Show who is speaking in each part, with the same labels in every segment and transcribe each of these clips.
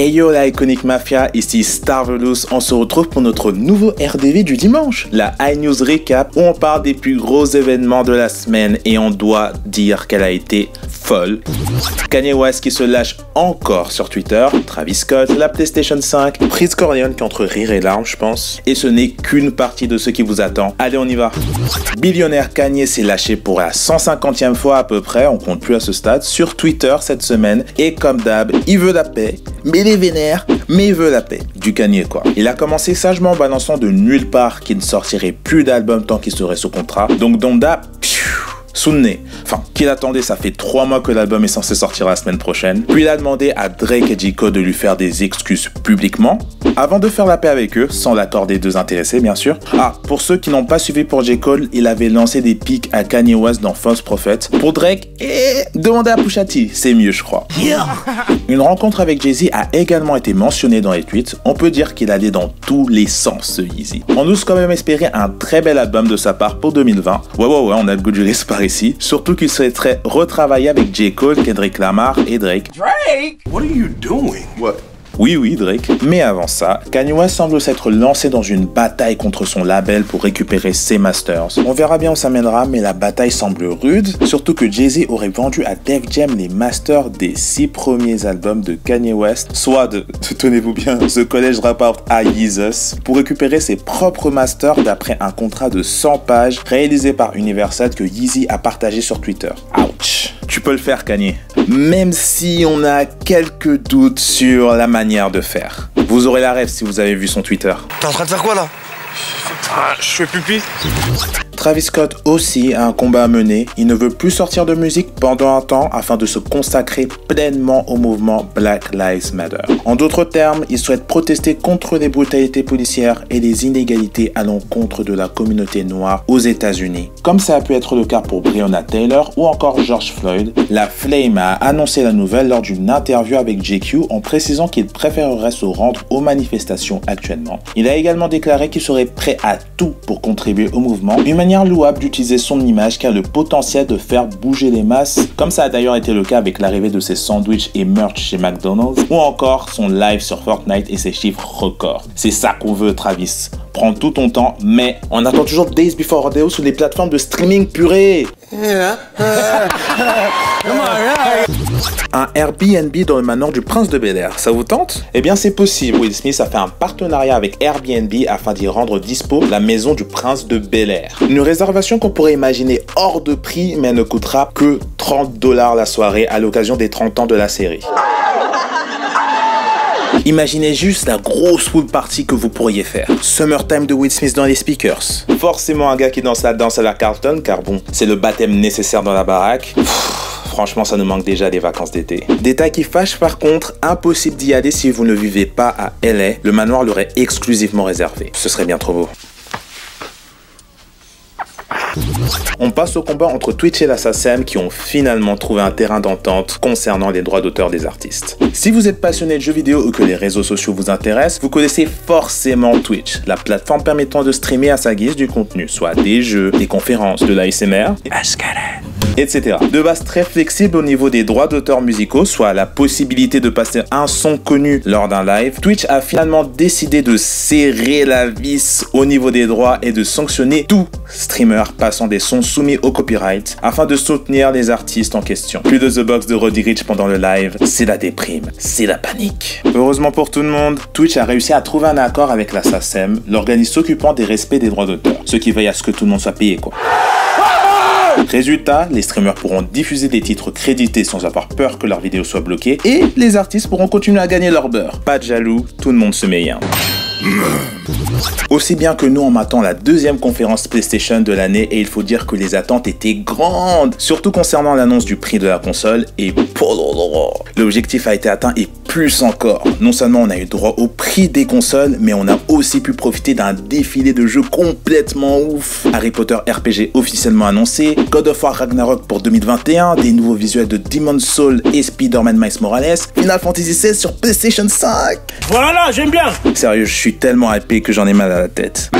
Speaker 1: Hey yo la Iconic Mafia, ici Starvelous, on se retrouve pour notre nouveau RDV du dimanche, la iNews Recap où on parle des plus gros événements de la semaine et on doit dire qu'elle a été folle. Kanye West qui se lâche encore sur Twitter, Travis Scott, la PlayStation 5, Prince Corleone qui entre rire et larmes je pense, et ce n'est qu'une partie de ce qui vous attend. Allez on y va. Billionnaire Kanye s'est lâché pour la 150e fois à peu près, on compte plus à ce stade, sur Twitter cette semaine et comme d'hab, il veut la paix, mais il est vénère, mais il veut la paix. Du Kanye quoi. Il a commencé sagement en balançant de nulle part qu'il ne sortirait plus d'album tant qu'il serait sous contrat, donc Donda, sous le nez. Enfin, qu'il attendait, ça fait 3 mois que l'album est censé sortir la semaine prochaine. Puis il a demandé à Drake et J. Cole de lui faire des excuses publiquement, avant de faire la paix avec eux, sans l'accord des deux intéressés bien sûr. Ah, pour ceux qui n'ont pas suivi pour J. Cole, il avait lancé des pics à Kanye West dans False Prophet. Pour Drake, demandez à Pusha T, c'est mieux je crois. Une rencontre avec Jay-Z a également été mentionnée dans les tweets. On peut dire qu'il allait dans tous les sens ce Yeezy. On ose quand même espérer un très bel album de sa part pour 2020. Ouais, on a le goût du risque par ici. Surtout qu'il souhaiterait retravailler avec J. Cole, Kendrick Lamar et Drake.
Speaker 2: Drake? What are you doing? What?
Speaker 1: Oui, Drake. Mais avant ça, Kanye West semble s'être lancé dans une bataille contre son label pour récupérer ses masters. On verra bien où ça mènera, mais la bataille semble rude, surtout que Jay-Z aurait vendu à Def Jam les masters des 6 premiers albums de Kanye West, soit de, tenez-vous bien, The College Dropout à Yeezus, pour récupérer ses propres masters d'après un contrat de 100 pages réalisé par Universal que Yeezy a partagé sur Twitter. Ouch. Tu peux le faire, Kanye. Même si on a quelques doutes sur la manière de faire. Vous aurez la rêve si vous avez vu son Twitter.
Speaker 3: T'es en train de faire quoi là?
Speaker 2: Je fais pipi.
Speaker 1: Travis Scott aussi a un combat à mener. Il ne veut plus sortir de musique pendant un temps afin de se consacrer pleinement au mouvement Black Lives Matter. En d'autres termes, il souhaite protester contre les brutalités policières et les inégalités à l'encontre de la communauté noire aux États-Unis. Comme ça a pu être le cas pour Breonna Taylor ou encore George Floyd, la Flame a annoncé la nouvelle lors d'une interview avec GQ en précisant qu'il préférerait se rendre aux manifestations actuellement. Il a également déclaré qu'il serait prêt à tout pour contribuer au mouvement, une manière louable d'utiliser son image qui a le potentiel de faire bouger les masses, comme ça a d'ailleurs été le cas avec l'arrivée de ses sandwichs et merch chez McDonald's, ou encore son live sur Fortnite et ses chiffres records. C'est ça qu'on veut, Travis. Prends tout ton temps, mais on attend toujours Days Before Rodeo sur les plateformes de streaming purée. Un Airbnb dans le manoir du Prince de Bel-Air, ça vous tente? Eh bien c'est possible, Will Smith a fait un partenariat avec Airbnb afin d'y rendre dispo la maison du Prince de Bel-Air. Une réservation qu'on pourrait imaginer hors de prix, mais ne coûtera que 30 $ la soirée à l'occasion des 30 ans de la série. Imaginez juste la grosse pool party que vous pourriez faire. Summertime de Will Smith dans les speakers. Forcément un gars qui danse la danse à la Carlton, car bon, c'est le baptême nécessaire dans la baraque. Franchement, ça nous manque déjà des vacances d'été. Détail qui fâche par contre, impossible d'y aller si vous ne vivez pas à LA. Le manoir l'aurait exclusivement réservé. Ce serait bien trop beau. On passe au combat entre Twitch et la SACEM qui ont finalement trouvé un terrain d'entente concernant les droits d'auteur des artistes. Si vous êtes passionné de jeux vidéo ou que les réseaux sociaux vous intéressent, vous connaissez forcément Twitch, la plateforme permettant de streamer à sa guise du contenu, soit des jeux, des conférences, de l'ASMR, etc. De base très flexible au niveau des droits d'auteur musicaux, soit la possibilité de passer un son connu lors d'un live, Twitch a finalement décidé de serrer la vis au niveau des droits et de sanctionner tout streamer passant des sons soumis au copyright afin de soutenir les artistes en question. Plus de The Box de Roddy Ricch pendant le live, c'est la déprime, c'est la panique. Heureusement pour tout le monde, Twitch a réussi à trouver un accord avec la SACEM, l'organisme s'occupant des respects des droits d'auteur, ce qui veille à ce que tout le monde soit payé quoi. Résultat, les streamers pourront diffuser des titres crédités sans avoir peur que leur vidéo soit bloquée et les artistes pourront continuer à gagner leur beurre. Pas de jaloux, tout le monde se met bien. Aussi bien que nous, on m'attend la deuxième conférence PlayStation de l'année et il faut dire que les attentes étaient grandes, surtout concernant l'annonce du prix de la console et l'objectif a été atteint et plus encore. Non seulement on a eu droit au prix des consoles, mais on a aussi pu profiter d'un défilé de jeux complètement ouf. Harry Potter RPG officiellement annoncé, God of War Ragnarok pour 2021, des nouveaux visuels de Demon's Souls et Spider-Man Miles Morales, Final Fantasy XVI sur PlayStation 5.
Speaker 2: Voilà, j'aime bien.
Speaker 1: Sérieux, je suis tellement hypé que j'en ai mal à la tête.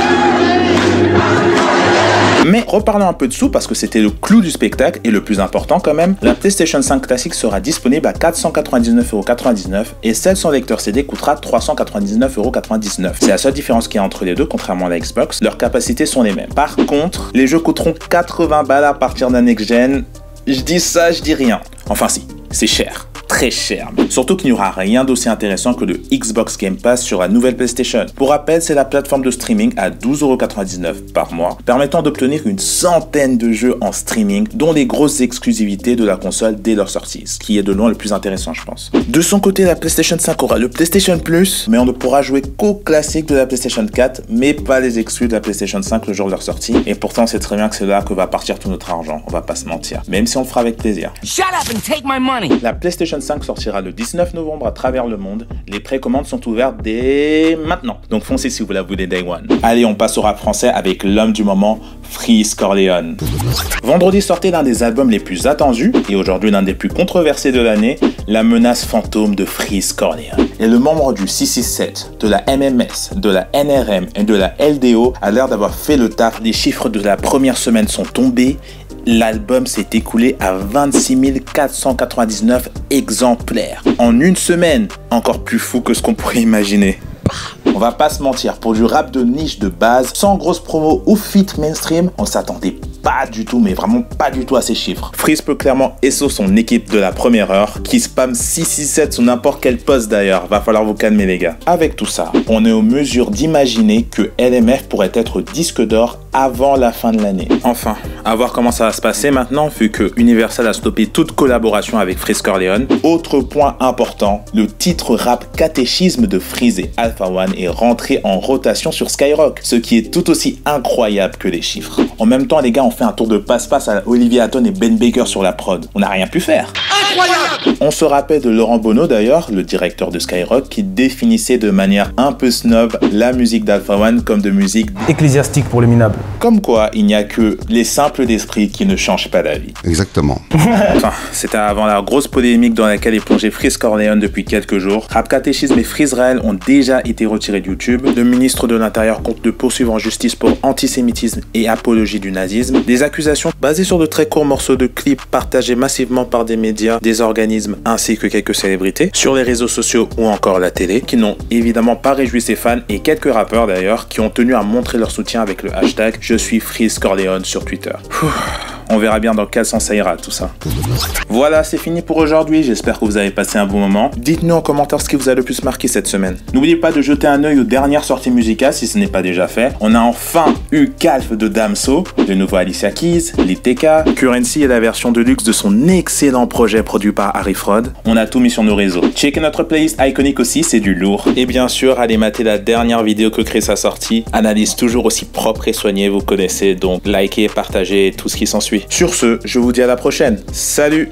Speaker 1: Mais reparlons un peu de sous parce que c'était le clou du spectacle et le plus important quand même. La PlayStation 5 classique sera disponible à 499,99€ et celle sans lecteur CD coûtera 399,99€. C'est la seule différence qu'il y a entre les deux, contrairement à la Xbox. Leurs capacités sont les mêmes. Par contre, les jeux coûteront 80 balles à partir d'un next-gen. Je dis ça, je dis rien. Enfin si, c'est cher. Très cher. Surtout qu'il n'y aura rien d'aussi intéressant que le Xbox Game Pass sur la nouvelle PlayStation. Pour rappel, c'est la plateforme de streaming à 12,99€ par mois, permettant d'obtenir une centaine de jeux en streaming, dont les grosses exclusivités de la console dès leur sortie, ce qui est de loin le plus intéressant, je pense. De son côté, la PlayStation 5 aura le PlayStation Plus, mais on ne pourra jouer qu'aux classiques de la PlayStation 4, mais pas les exclus de la PlayStation 5 le jour de leur sortie. Et pourtant, c'est très bien que c'est là que va partir tout notre argent, on va pas se mentir, même si on le fera avec plaisir.
Speaker 3: Shut up and take my money.
Speaker 1: La PlayStation 5 sortira le 19 novembre à travers le monde. Les précommandes sont ouvertes dès maintenant. Donc foncez si vous la voulez day one. Allez, on passe au rap français avec l'homme du moment, Freeze Corleone. Vendredi sortait l'un des albums les plus attendus et aujourd'hui l'un des plus controversés de l'année, La menace fantôme de Freeze Corleone. Et le membre du 667, de la MMS, de la NRM et de la LDO a l'air d'avoir fait le taf. Les chiffres de la première semaine sont tombés. L'album s'est écoulé à 26 499 exemplaires. En une semaine, encore plus fou que ce qu'on pourrait imaginer. On va pas se mentir, pour du rap de niche de base, sans grosse promo ou feat mainstream, on s'attendait pas du tout, mais vraiment pas du tout à ces chiffres. Freeze peut clairement SO son équipe de la première heure, qui spam 667 sur n'importe quel poste d'ailleurs. Va falloir vous calmer les gars. Avec tout ça, on est aux mesures d'imaginer que LMF pourrait être disque d'or avant la fin de l'année. Enfin, à voir comment ça va se passer maintenant, vu que Universal a stoppé toute collaboration avec Freeze Corleone. Autre point important, le titre rap Catéchisme de Freeze et Alpha One est rentré en rotation sur Skyrock, ce qui est tout aussi incroyable que les chiffres. En même temps, les gars ont fait un tour de passe-passe à Olivier Hatton et Ben Baker sur la prod. On n'a rien pu faire. Incroyable! On se rappelle de Laurent Bono d'ailleurs, le directeur de Skyrock, qui définissait de manière un peu snob la musique d'Alpha One comme de musique
Speaker 4: ecclésiastique pour les minables.
Speaker 1: Comme quoi, il n'y a que les simples d'esprit qui ne changent pas la vie.
Speaker 5: Exactement.
Speaker 1: Enfin, c'était avant la grosse polémique dans laquelle est plongé Freeze Corleone depuis quelques jours. Rap Catéchisme et Freezrael ont déjà été retirés de YouTube. Le ministre de l'Intérieur compte de poursuivre en justice pour antisémitisme et apologie du nazisme. Des accusations basées sur de très courts morceaux de clips partagés massivement par des médias, des organismes ainsi que quelques célébrités sur les réseaux sociaux ou encore la télé, qui n'ont évidemment pas réjoui ses fans et quelques rappeurs d'ailleurs qui ont tenu à montrer leur soutien avec le hashtag Je suis Freeze Corleone sur Twitter. On verra bien dans quel sens ça ira tout ça. Voilà, c'est fini pour aujourd'hui. J'espère que vous avez passé un bon moment. Dites-nous en commentaire ce qui vous a le plus marqué cette semaine. N'oubliez pas de jeter un œil aux dernières sorties musicales si ce n'est pas déjà fait. On a enfin eu Calf de Damso, le nouveau Alicia Keys, les TK, Currency et la version de luxe de son excellent projet produit par Harry Fraud. On a tout mis sur nos réseaux. Checkez notre playlist iconique aussi, c'est du lourd. Et bien sûr, allez mater la dernière vidéo que Chris a sortie. Analyse toujours aussi propre et soignée, vous connaissez, donc likez, partagez tout ce qui s'ensuit. Sur ce, je vous dis à la prochaine. Salut!